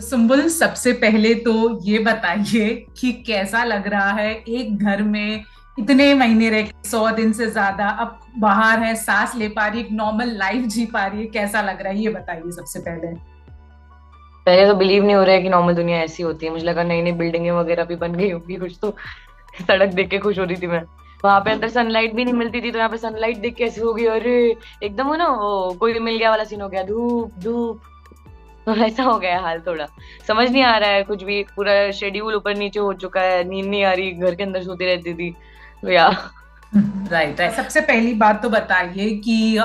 सुम्बुल, सबसे पहले तो ये बताइए कि कैसा लग रहा है एक घर में इतने महीने रह के, 100 दिन से ज्यादा, अब बाहर है, सांस ले पा रही है, एक नॉर्मल लाइफ जी पा रही है, कैसा लग रहा है ये बताइए सबसे पहले। पहले तो बिलीव नहीं हो रहा है कि नॉर्मल दुनिया ऐसी होती है। मुझे लगा नई नई बिल्डिंगें वगैरह भी बन गई होंगी कुछ तो। सड़क देख के खुश हो रही थी मैं। वहां पे अंदर सनलाइट भी नहीं मिलती थी, तो यहाँ पे सनलाइट देख के ऐसी हो गई, अरे एकदम वो ना, वो कोई मिल गया वाला सीन हो गया, धूप धूप। तो ऐसा हो गया हाल थोड़ा। समझ नहीं आ रहा है कुछ भी, पूरा शेड्यूल ऊपर नीचे हो चुका है, नींद नहीं आ रही, घर के अंदर सोती रहती थी। तो यार, राइट राइट, सबसे पहली बात तो बताइए कि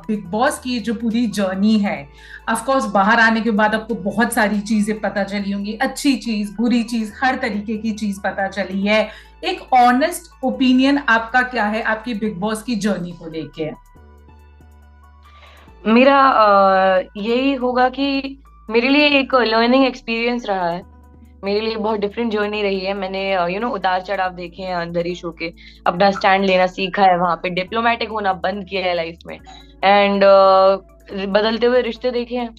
बिग बॉस की जो पूरी जर्नी है, ऑफ कोर्स बाहर आने के बाद आपको बहुत सारी चीजें पता चली होंगी, अच्छी चीज, बुरी चीज, हर तरीके की चीज पता चली है। एक ऑनेस्ट ओपिनियन आपका क्या है आपकी बिग बॉस की जर्नी को लेके? मेरा यही होगा कि मेरे लिए एक लर्निंग एक्सपीरियंस रहा है। मेरे लिए बहुत डिफरेंट जर्नी रही है। मैंने उतार चढ़ाव देखे हैं अंदर ही शो के। अपना स्टैंड लेना सीखा है, वहां पे डिप्लोमेटिक होना बंद किया है लाइफ में। एंड बदलते हुए रिश्ते देखे हैं,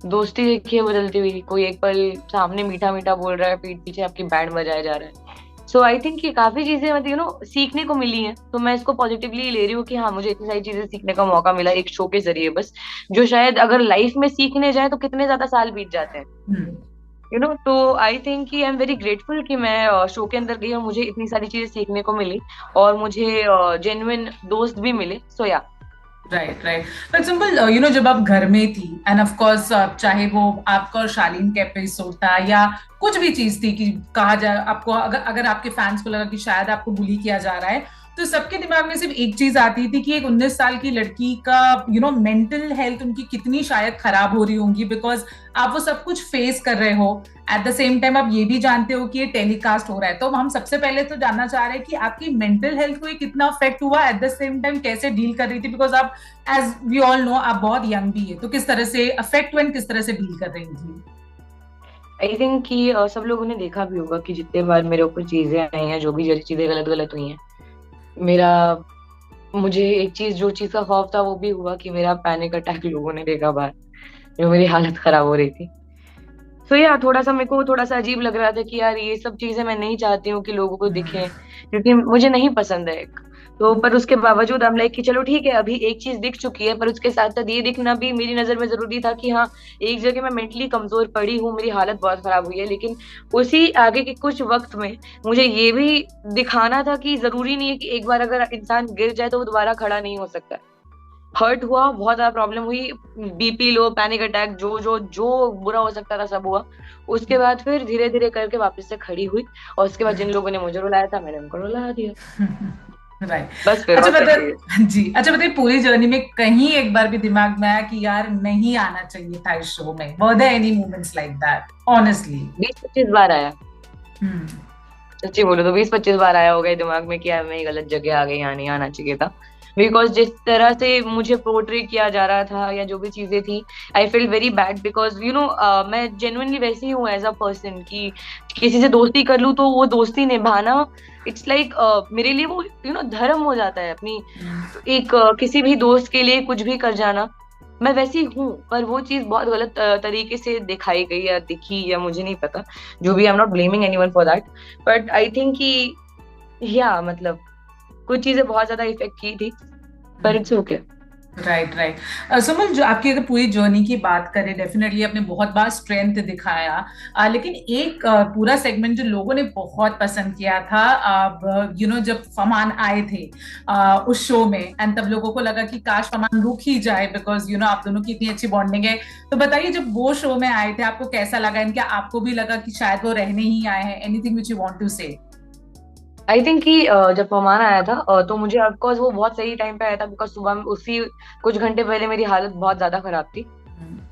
दोस्ती देखी है बदलती हुई। कोई एक पल सामने मीठा मीठा बोल रहा है, पीठ पीछे आपकी बैंड बजाया जा रहा है। सो आई थिंक ये काफी चीजें मतलब सीखने को मिली हैं, तो मैं इसको पॉजिटिवली ले रही हूँ कि हाँ, मुझे इतनी सारी चीजें सीखने का मौका मिला एक शो के जरिए बस। जो शायद अगर लाइफ में सीखने जाए तो कितने ज्यादा साल बीत जाते हैं। हम्म। तो आई थिंक कि आई एम वेरी ग्रेटफुल कि मैं शो के अंदर गई और मुझे इतनी सारी चीजें सीखने को मिली, और मुझे जेन्युइन दोस्त भी मिले। सो yeah. Right right. But simple, जब आप घर में थी, एंड ऑफ कोर्स चाहे वो आपका और शालीन का एपिसोड था या कुछ भी चीज थी कि कहा जाए आपको, अगर अगर आपके फैंस को लगा कि शायद आपको बुली किया जा रहा है, तो सबके दिमाग में सिर्फ एक चीज आती थी कि एक 19 साल की लड़की का मेंटल हेल्थ उनकी कितनी शायद खराब हो रही होंगी, बिकॉज आप वो सब कुछ फेस कर रहे हो। एट द सेम टाइम आप ये भी जानते हो कि ये टेलीकास्ट हो रहा है, तो हम सबसे पहले तो जानना चाह रहे हैं कि आपकी मेंटल हेल्थ को ये कितना अफेक्ट हुआ, एट द सेम टाइम कैसे डील कर रही थी, बिकॉज आप, एज वी ऑल नो, आप बहुत यंग भी है, तो किस तरह से अफेक्ट हुआ and किस तरह से डील कर रही थी? आई थिंक कि सब लोगों ने देखा भी होगा कि जितने बार मेरे ऊपर चीजें आई हैं, जो भी चीजें गलत गलत हुई हैं, मेरा मुझे एक चीज, जो चीज का खौफ था वो भी हुआ कि मेरा पैनिक अटैक लोगों ने देखा बाहर, जो मेरी हालत खराब हो रही थी। तो यार, थोड़ा सा मेरे को थोड़ा सा अजीब लग रहा था कि यार ये सब चीजें मैं नहीं चाहती हूँ कि लोगों को दिखे, क्योंकि मुझे नहीं पसंद है। तो पर उसके बावजूद हम लाइक कि चलो ठीक है, अभी एक चीज दिख चुकी है, पर उसके साथ साथ ये दिखना भी मेरी नजर में जरूरी था कि हाँ, एक जगह मैं मेंटली कमजोर पड़ी हूँ, मेरी हालत बहुत खराब हुई है, लेकिन उसी आगे के कुछ वक्त में मुझे ये भी दिखाना था कि जरूरी नहीं है कि एक बार अगर इंसान गिर जाए तो वो दोबारा खड़ा नहीं हो सकता। हर्ट हुआ, बहुत ज्यादा प्रॉब्लम हुई, बीपी लो, पैनिक अटैक, जो जो जो बुरा हो सकता था सब हुआ। उसके बाद फिर धीरे धीरे करके वापस से खड़ी हुई, और उसके बाद जिन लोगों ने मुझे रुलाया था, मैंने उनको रुला दिया। राइट। बस फिर अच्छा और क्या बता, चाहिए। जी अच्छा बताइए, पूरी जर्नी में कहीं एक बार भी दिमाग में आया कि यार नहीं आना चाहिए था इस शो में? Were there any moments like that, honestly? 20-25 बार आया। हम्म। सच्ची बोलो तो 20-25 बार आया होगा ये दिमाग में कि यार मैं ये गलत जगह आ गई, यहाँ नहीं आना चाहिए था। बिकॉज जिस तरह से मुझे पोर्ट्रे किया जा रहा था या जो भी चीजें थी, I feel very bad, because मैं जेन्युइनली वैसी ही हूँ एज अ पर्सन कि किसी से दोस्ती कर लूँ तो वो दोस्ती निभाना, इट्स लाइक मेरे लिए वो धर्म हो जाता है अपनी। एक किसी भी दोस्त के लिए कुछ भी कर जाना, मैं वैसी हूँ। पर वो चीज बहुत गलत तरीके से दिखाई गई या दिखी, या मुझे नहीं पता। जो भी, I am not blaming anyone for that, but I think कि या मतलब कुछ चीजें बहुत ज्यादा इफेक्ट की थी, पर it's okay. Right right. Suman, जो आपकी अगर पूरी जर्नी की बात करें, डेफिनेटली आपने बहुत बार स्ट्रेंथ दिखाया, लेकिन एक पूरा सेगमेंट जो लोगों ने बहुत पसंद किया था, अब जब फरमान आए थे उस शो में, एंड तब लोगों को लगा कि काश फरमान रुक ही जाए, बिकॉज आप दोनों की इतनी अच्छी बॉन्डिंग है। तो बताइए, जब वो शो में आए थे आपको कैसा लगा, एंड क्या आपको भी लगा कि शायद वो रहने ही आए हैं? Anything which you want to say? I think कि जब पमान आया था, तो मुझे ऑफकोर्स वो बहुत सही टाइम पे आया था, बिकॉज सुबह में उसी कुछ घंटे पहले मेरी हालत बहुत ज्यादा खराब थी।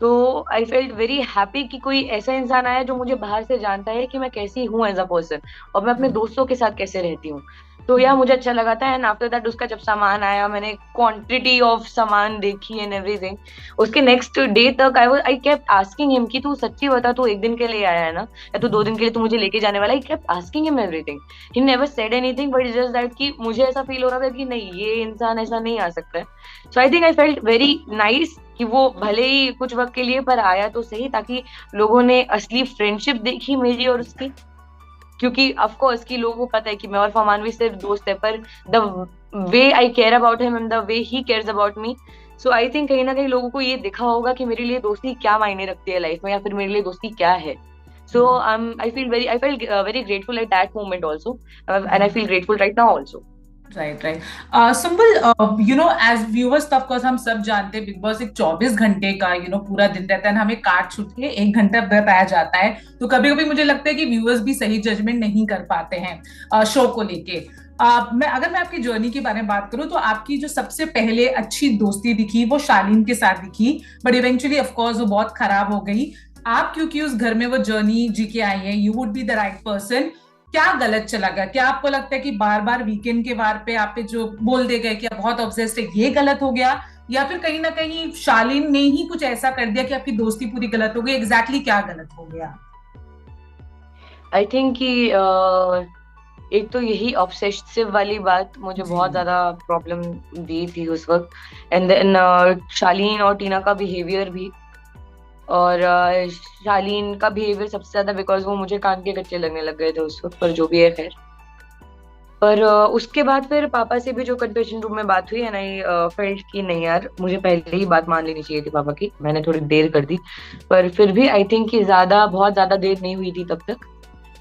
तो आई फेल्ट वेरी हैप्पी कि कोई ऐसा इंसान आया जो मुझे बाहर से जानता है कि मैं कैसी हूँ एज अ पर्सन, और मैं अपने दोस्तों के साथ कैसे रहती हूँ। तो यार मुझे अच्छा लगा था। एंड आफ्टर दैट उसका जब सामान आया, मैंने क्वांटिटी ऑफ सामान देखी एंड एवरीथिंग। उसके नेक्स्ट डे तक आई केप्ट आस्किंग हिम कि तू सच्ची बता, तू एक दिन के लिए आया है ना, या तू 2 दिन के लिए तू मुझे लेके जाने वाला है? I kept asking him everything. He never said anything, but just that कि मुझे ऐसा फील हो रहा था कि नहीं, ये इंसान ऐसा नहीं आ सकता है। So I think I felt very nice कि वो भले ही कुछ वक्त के लिए पर आया तो सही, ताकि लोगों ने असली फ्रेंडशिप देखी मेरी और उसकी। क्योंकि ऑफ कोर्स कि लोगों को पता है कि मैं और फरमान भी सिर्फ दोस्त है, पर the way I care about him and the way he cares about me, so I think कहीं ना कहीं लोगों को ये दिखा होगा कि मेरे लिए दोस्ती क्या मायने रखती है लाइफ में, या फिर मेरे लिए दोस्ती क्या है। So I fell very grateful at that moment also, and I feel grateful right now also. Right right. Sumbul, you know as viewers of course हम सब जानते हैं बिग बॉस एक 24 घंटे का पूरा दिन रहता है, हमें काट छूट के 1 घंटा बताया जाता है। तो कभी कभी मुझे लगता है कि व्यूअर्स भी सही जजमेंट नहीं कर पाते हैं शो को लेके। मैं आपकी जर्नी के बारे में बात करूं तो आपकी जो सबसे पहले अच्छी दोस्ती दिखी वो शालीन के साथ दिखी, बट इवेंचुअली ऑफ कोर्स वो बहुत खराब हो गई। आप क्योंकि उस घर में वो जर्नी जी के आई है, you would be the right person. क्या गलत चला गया? क्या आपको लगता है कि बार बार वीकेंड के वार पे आप पे जो बोल दे गए कि आप बहुत ऑब्सेस्ड है, ये गलत हो गया? या फिर कहीं ना कहीं शालीन ने ही कुछ ऐसा कर दिया कि आपकी दोस्ती पूरी गलत हो गई? एग्जैक्टली क्या गलत हो गया? आई थिंक कि एक तो यही ऑब्सेसिव वाली बात मुझे जी। बहुत ज्यादा प्रॉब्लम दी थी उस वक्त। एंड देन शालीन और टीना का बिहेवियर भी। और शालीन का बिहेवियर सबसे ज्यादा बिकॉज वो मुझे कान के कच्चे लगने लग गए थे उस वक्त, पर जो भी है खैर। पर उसके बाद फिर पापा से भी जो कन्फेशन रूम में बात हुई, एंड आई फेल्ट कि नहीं यार, मुझे पहले ही बात मान लेनी चाहिए थी पापा की, मैंने थोड़ी देर कर दी। पर फिर भी आई थिंक कि बहुत ज्यादा देर नहीं हुई थी तब तक।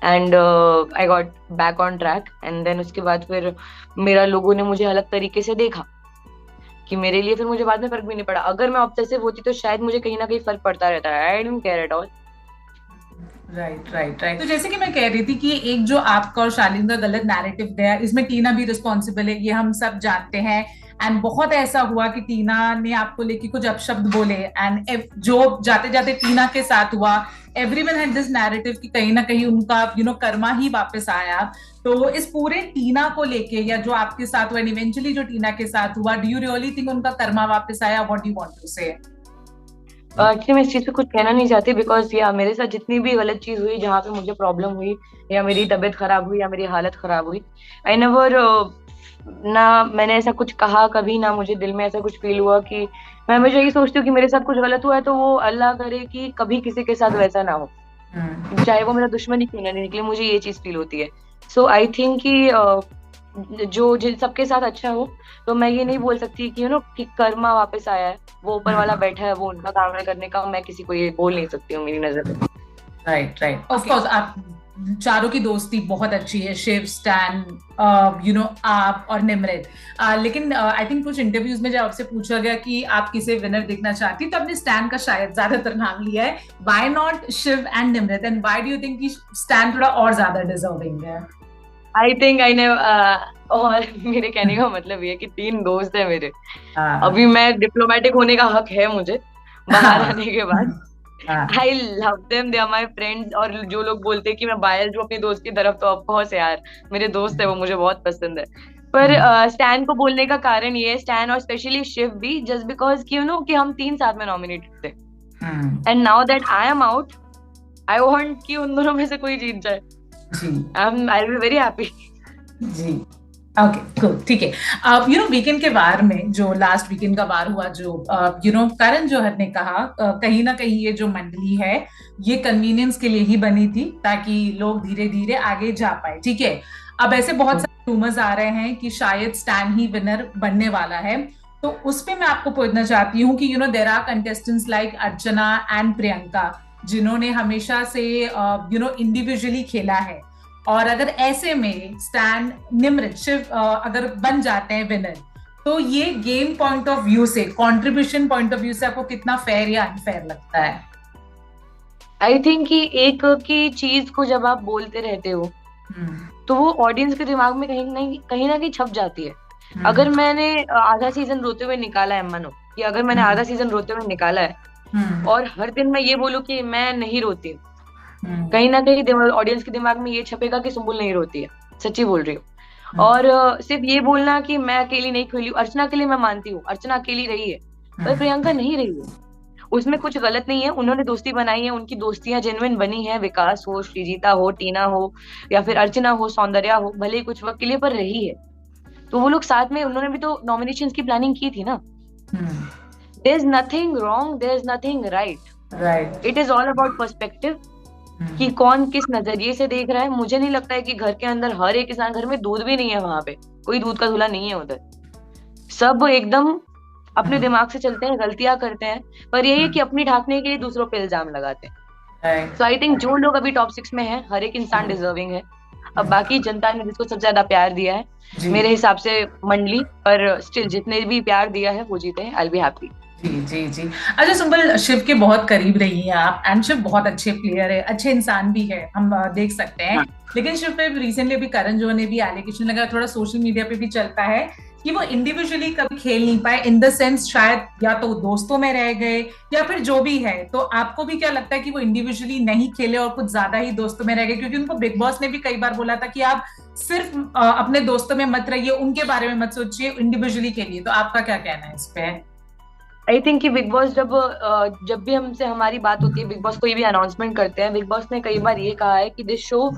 And I got back on track. And then उसके बाद फिर मेरा लोगों ने मुझे अलग तरीके से देखा, कि मेरे लिए फिर मुझे बाद में फर्क भी नहीं पड़ा। अगर मैं ऑब्सेसिव होती तो शायद मुझे कहीं ना कहीं फर्क पड़ता रहता है। I don't care at all. Right right right. तो जैसे कि मैं कह रही थी कि एक जो आपका और शालीन का गलत नैरेटिव गया, इसमें टीना भी रिस्पॉन्सिबल है, ये हम सब जानते हैं। एंड बहुत ऐसा हुआ कि टीना ने आपको लेके कुछ अपशब्द बोले, एंड जो जाते जाते टीना के साथ हुआ, एवरीवन हैड दिस नैरेटिव कि कहीं ना कहीं उनका कर्मा ही वापस आया। तो इस पूरे टीना को लेके या जो आपके साथ हुआ, इवेंचुअली जो टीना के साथ हुआ, डू यू रियली थिंक उनका कर्मा वापस आया? What do you want to say? Actually मैं इस चीज पे कुछ कहना नहीं चाहती, बिकॉज या मेरे साथ जितनी भी गलत चीज हुई, जहाँ पे मुझे प्रॉब्लम हुई, या मेरी तबीयत खराब हुई, या मेरी हालत खराब हुई, आई नेवर, ना मैंने ऐसा कुछ कहा कभी, ना मुझे दिल में ऐसा कुछ फील हुआ कि मैं हमेशा यही सोचती हूँ कि मेरे साथ कुछ गलत हुआ है तो वो अल्लाह करे कि कभी किसी के साथ वैसा ना हो, चाहे वो मेरा दुश्मन ही क्यों ना निकले। मुझे ये चीज फील होती है। सो आई थिंक कि जो जिन सबके साथ अच्छा हो, तो मैं ये नहीं बोल सकती कि कि कर्मा वापस आया है, वो ऊपर वाला बैठा है, वो उनका काम है करने का, मैं किसी को ये बोल नहीं सकती हूँ मेरी नजर में। Right right. ऑफ कोर्स आप चारों की दोस्ती बहुत अच्छी है, शिव, स्टैन, आप और निमृत। लेकिन आई थिंक कुछ इंटरव्यूज में जब आपसे पूछा गया कि आप किसे विनर देखना चाहती, तो आपने स्टैन का शायद ज्यादातर नाम लिया है। Why not Shiv and Nimrit, and why do you think कि स्टैन थोड़ा और ज्यादा डिजर्विंग है? आई थिंक आई ने और मेरे कहने का मतलब ये कि 3 दोस्त है मेरे। अभी मैं डिप्लोमेटिक होने का हक है मुझे बाहर आने के बाद। I love them, they are my friends. और जो लोग बोलते हैं कि मैं बायस्ड हूँ अपनी दोस्त की तरफ, तो ऑफकोर्स यार मेरे दोस्त है वो, मुझे बहुत पसंद है। पर स्टैन को बोलने का कारण ये है, स्टैन और स्पेशली शिव भी, जस्ट बिकॉज कि कि हम 3 साथ में नॉमिनेटेड थे, and now that I am out, I want कि उन दोनों में से कोई जीत जाए। I will be very happy. जी, ओके गुड, ठीक है। वीकेंड के वार में, जो लास्ट वीकेंड का वार हुआ, जो करण जौहर ने कहा, कहीं ना कहीं ये जो मंडली है ये कन्वीनियंस के लिए ही बनी थी, ताकि लोग धीरे धीरे आगे जा पाए, ठीक है। अब ऐसे बहुत सारे रूमर्स आ रहे हैं कि शायद स्टैन ही विनर बनने वाला है। तो उस पे मैं आपको पूछना चाहती हूँ कि there are contestants like Archana and Priyanka, जिन्होंने हमेशा से इंडिविजुअली खेला है, और अगर ऐसे में स्टैन, निमृत, शिव अगर बन जाते हैं विनर, तो ये गेम पॉइंट ऑफ व्यू से, कंट्रीब्यूशन पॉइंट ऑफ व्यू से आपको कितना फेयर या अनफेयर लगता है? आई थिंक कि एक की चीज को जब आप बोलते रहते हो तो वो ऑडियंस के दिमाग में कहीं ना कहीं छप जाती है। अगर मैंने आधा सीजन रोते हुए निकाला है, मानो कि अगर मैंने आधा सीजन रोते हुए निकाला है और हर दिन मैं ये बोलूं कि मैं नहीं रोती, कहीं ना कहीं ऑडियंस के दिमाग में ये छपेगा कि सुम्बुल नहीं रोती है, सच्ची बोल रही हूँ। और सिर्फ ये बोलना कि मैं अकेली नहीं खेली हूँ, अर्चना के लिए मैं मानती हूँ, अर्चना अकेली रही है, पर प्रियंका नहीं रही है। उसमें कुछ गलत नहीं है, उन्होंने दोस्ती बनाई है, उनकी दोस्तियां जेन्युइन बनी है, विकास हो, श्रीजीता हो, टीना हो, या फिर अर्चना हो, सौंदर्या हो, भले ही कुछ वक्त के लिए पर रही है। तो वो लोग साथ में, उन्होंने भी तो नॉमिनेशन की प्लानिंग की थी ना। There is nothing wrong, there is nothing right, right. It is all about perspective, कि कौन किस नजरिए से देख रहा है। मुझे नहीं लगता है कि घर के अंदर हर एक इंसान, घर में दूध भी नहीं है, वहां पे कोई दूध का धुला नहीं है उधर, सब एकदम अपने दिमाग से चलते हैं, गलतियां करते हैं, पर यही है कि अपनी ढांकने के लिए दूसरों पे इल्जाम लगाते हैं। राइट। सो आई थिंक जो लोग अभी टॉप 6 में है, हर एक इंसान डिजर्विंग है। अब बाकी जनता ने जिसको सबसे ज्यादा प्यार दिया है, जी मेरे हिसाब से मंडली, पर स्टिल जितने भी प्यार दिया है वो जीते हैं, आई विल बी हैप्पी। जी जी जी। अच्छा सुंबल, शिव के बहुत करीब रही हैं आप, एंड शिव बहुत अच्छे प्लेयर है, अच्छे इंसान भी है, हम देख सकते हैं। हाँ। लेकिन शिव पे रिसेंटली अभी करण जौहर ने भी एलिगेशन लगा, थोड़ा सोशल मीडिया पे भी चलता है कि वो इंडिविजुअली कभी खेल नहीं पाए, इन द सेंस शायद या तो दोस्तों में रह गए या फिर जो भी है। तो आपको भी क्या लगता है कि वो इंडिविजुअली नहीं खेले और कुछ ज्यादा ही दोस्तों में रह गए? क्योंकि उनको बिग बॉस ने भी कई बार बोला था कि आप सिर्फ अपने दोस्तों में मत रहिए, उनके बारे में मत सोचिए, इंडिविजुअली खेलिए। तो आपका क्या कहना है इस पे? आई थिंक कि बिग बॉस जब भी हमसे हमारी बात होती है, बिग बॉस कोई भी अनाउंसमेंट करते हैं, बिग बॉस ने कई बार ये कहा है कि दिस शो,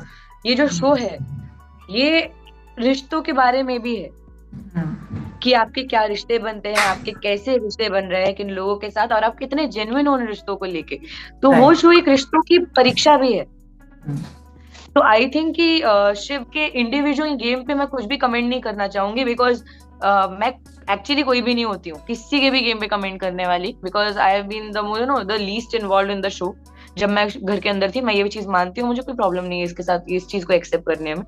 ये जो शो है, ये रिश्तों के बारे में भी है, कि आपके क्या रिश्ते बनते हैं, आपके कैसे रिश्ते बन रहे हैं किन लोगों के साथ, और आप कितने जेन्युइन हो उन रिश्तों को लेके। तो वो शो एक रिश्तों की परीक्षा भी है। तो आई थिंक कि शिव के इंडिविजुअल गेम पे मैं कुछ भी कमेंट नहीं करना चाहूंगी, बिकॉज मैं एक्चुअली कोई भी नहीं होती हूँ किसी के भी गेम पे कमेंट करने वाली, because I have been the you know the least involve in the show. जब मैं घर के अंदर थी, मैं ये भी चीज मानती हूँ, मुझे कोई प्रॉब्लम नहीं है इसके साथ, इस चीज को एक्सेप्ट करने में।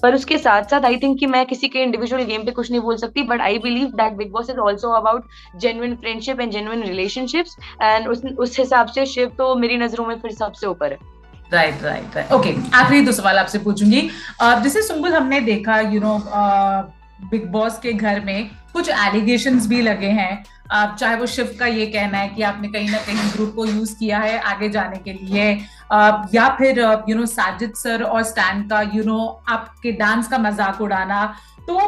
पर उसके साथ साथ आई थिंक कि मैं किसी के इंडिविजुअल गेम पे कुछ नहीं बोल सकती, but I believe that big boss is also about genuine friendship and genuine relationships, and उस हिसाब से शिव तो मेरी नजरों में फिर सबसे ऊपर है। Right right right. ओके, आखिरी दो सवाल आपसे पूछूंगी। जैसे सुंबुल, हमने देखा बिग बॉस के घर में कुछ एलिगेशंस भी लगे हैं, चाहे वो शिव का ये कहना है कि आपने कहीं ना कहीं ग्रुप को यूज किया है आगे जाने के लिए, या फिर साजिद सर और स्टैन का आपके डांस का मजाक उड़ाना। तो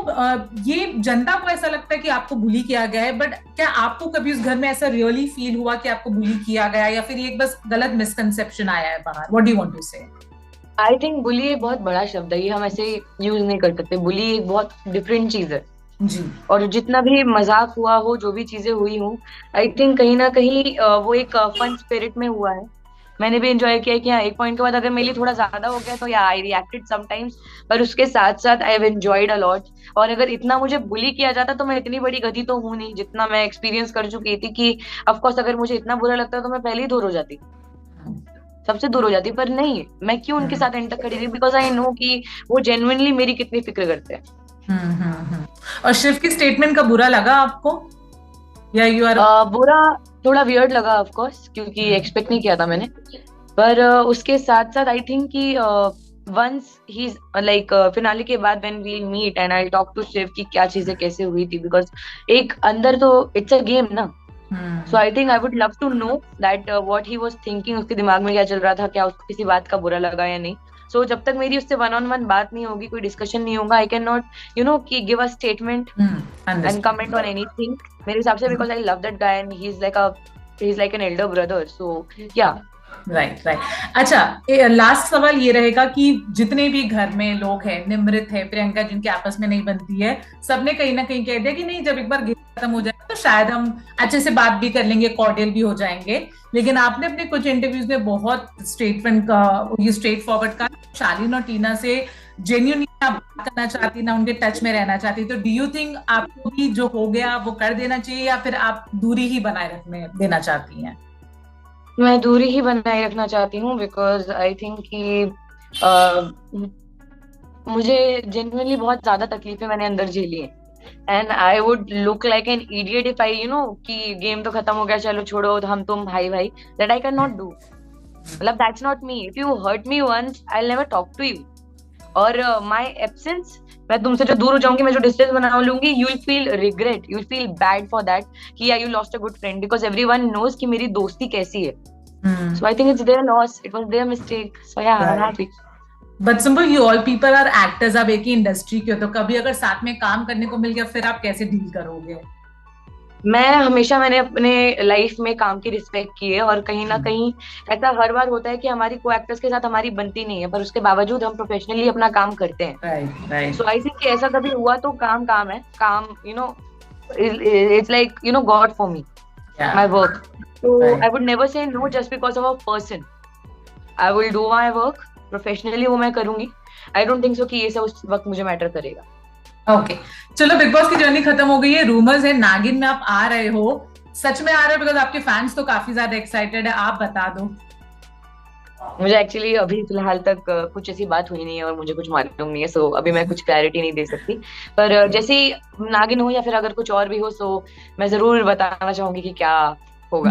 ये जनता को ऐसा लगता है कि आपको बुली किया गया है, बट क्या आपको कभी उस घर में ऐसा रियली फील हुआ कि आपको बुली किया गया, या फिर ये एक बस गलत मिसकंसेप्शन आया है बाहर? What do you want to say? I think बुली एक बहुत बड़ा शब्द है, ये हम ऐसे यूज नहीं कर सकते। बुली एक बहुत डिफरेंट चीज है जी। और जितना भी मजाक हुआ हो, जो भी चीजें हुई हो, आई थिंक कहीं ना कहीं वो एक फन स्पिरिट में हुआ है। मैंने भी एंजॉय किया कि हाँ, एक पॉइंट के बाद अगर मेरे लिए थोड़ा ज्यादा हो गया तो या आई रिएक्टेड समटाइम्स, पर उसके साथ साथ I have enjoyed a lot. और अगर इतना मुझे बुली किया जाता तो मैं इतनी बड़ी गधी तो हूं नहीं, जितना मैं एक्सपीरियंस कर चुकी थी, कि ऑफ कोर्स अगर मुझे इतना बुरा लगता तो मैं पहले ही दूर हो जाती, सबसे दूर हो जाती। पर नहीं, मैं क्यों उनके साथ एंड तक खड़ी रही, बिकॉज आई नो कि वो जेन्युइनली मेरी कितनी फिक्र करते हैं। और शिव की स्टेटमेंट का बुरा लगा आपको, या यू आर? बुरा, थोड़ा वियर्ड लगा ऑफ कोर्स, क्योंकि एक्सपेक्ट नहीं किया था मैंने। पर उसके साथ साथ आई थिंक कि वंस ही लाइक फिनाले के बाद when we meet and I talk to Shiv कि क्या चीजें कैसे हुई थी, बिकॉज एक अंदर तो इट्स अ गेम ना। So I think I would love to know that what he was thinking, उसके दिमाग में क्या चल रहा था, क्या उसको किसी बात का बुरा लगा या नहीं। सो जब तक मेरी उससे वन ऑन वन बात नहीं होगी, कोई डिस्कशन नहीं होगा, आई कैन नॉट कि give a statement and comment on anything मेरे हिसाब से, because I love that guy and he is like an elder brother. So yeah right right. अच्छा, लास्ट सवाल ये रहेगा कि जितने भी घर में लोग हैं, निमृत है, प्रियंका, जिनकी आपस में नहीं बनती है, सबने कहीं ना कहीं कह दिया कि नहीं, जब एक बार गेम खत्म हो जाएगा तो शायद हम अच्छे से बात भी कर लेंगे, कॉर्डियल भी हो जाएंगे। लेकिन आपने अपने कुछ इंटरव्यूज में बहुत स्ट्रेट फॉरवर्ड का, शालीन और टीना से जेन्युइनली बात करना चाहती, ना उनके टच में रहना चाहती। तो डू यू थिंक आपको भी जो हो गया वो कर देना चाहिए, या फिर आप दूरी ही बनाए रखने देना चाहती हैं? मैं दूरी ही बनाए रखना चाहती हूँ, बिकॉज आई थिंक कि मुझे जेन्युइनली बहुत ज्यादा तकलीफें मैंने अंदर झेली है, and I would look like an idiot if I कि गेम तो खत्म हो गया, चलो छोड़ो, हम तुम भाई भाई, that I can not do. मतलब that's not me. If you hurt me once, I will never talk to you. और माय एब्सेंस, मैं तुमसे जो दूर हो जाऊंगी, मैं जो डिस्टेंस बना लूंगी, you will feel regret, you will feel bad for that, कि you lost a good friend, because everyone knows कि मेरी दोस्ती कैसी है। So I think it's their loss, it was their mistake. So yeah, I am happy. But simple you all people are actors, आप एक ही industry के हो, तो कभी अगर साथ में काम करने को मिल गया फिर आप कैसे डील करोगे? मैंने अपने लाइफ में काम की रिस्पेक्ट की है, और कहीं ना कहीं ऐसा हर बार होता है कि हमारी को एक्टर्स के साथ हमारी बनती नहीं है, पर उसके बावजूद हम प्रोफेशनली अपना काम करते हैं। Right right. So I think कि ऐसा कभी हुआ तो काम काम है, काम it's like God for me, या my work. So I right. would never say no just because of a person. I will do my work professionally, वो मैं करूंगी। I don't think so कि ये सब उस वक्त मुझे मैटर करेगा। ओके, चलो बिग बॉस की जर्नी खत्म हो गई है, रूमर्स है नागिन में आप आ रहे हो, सच में आ रहे हो? बिकॉज आपके फैंस तो काफी ज्यादा एक्साइटेड है, आप बता दो। मुझे एक्चुअली अभी फिलहाल तक कुछ ऐसी बात हुई नहीं है, और मुझे कुछ मालूम नहीं है, सो अभी मैं कुछ क्लैरिटी नहीं दे सकती। पर जैसे ही नागिन हो या फिर अगर कुछ और भी हो, सो मैं जरूर बताना चाहूंगी कि क्या होगा।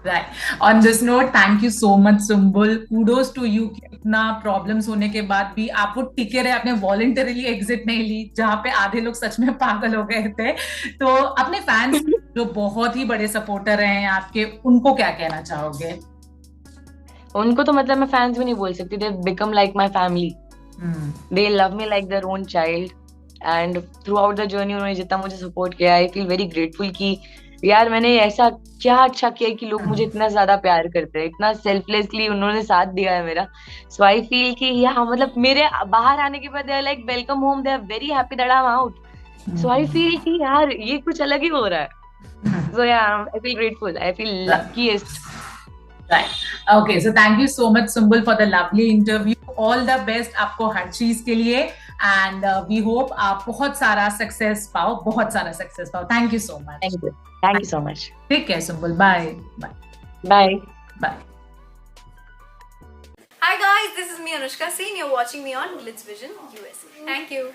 Right. On this note, thank you so much Sumbul, kudos to you कि इतना प्रॉब्लम्स होने के बाद भी आप वो टिके रहे, आपने वॉलंटरीली एग्जिट नहीं ली, जहां पे आधे लोग सच में पागल हो गए थे। तो अपने फैंस जो बहुत ही बड़े सपोर्टर रहे हैं आपके, उनको क्या कहना चाहोगे? उनको तो मतलब मैं फैंस भी नहीं बोल सकती, they become like my family. They love me like their own child, and through out the journey उन्होंने जितना मुझे सपोर्ट किया, आई फील वेरी ग्रेटफुल कि यार मैंने ऐसा क्या अच्छा किया कि लोग मुझे इतना ज्यादा प्यार करते हैं, इतना सेल्फलेसली उन्होंने साथ दिया है मेरा। सो आई फील कि या मतलब मेरे बाहर आने के बाद they are like welcome home, they are very happy that I am out. So I feel कि यार ये कुछ अलग ही हो रहा है। सो yeah I feel grateful, I feel luckiest. Right. Okay, so thank you so much, Sumbul, for the lovely interview. All the best आपको हर चीज के लिए, and we hope आप बहुत सारा सक्सेस पाओ, बहुत सारा सक्सेस पाओ। Thank you so much. Thank you so much. Take care, Sumbul. Bye. Bye. Bye. Bye. Hi guys, this is me Anushka Singh. You're watching me on Glitz Vision USA. Thank you.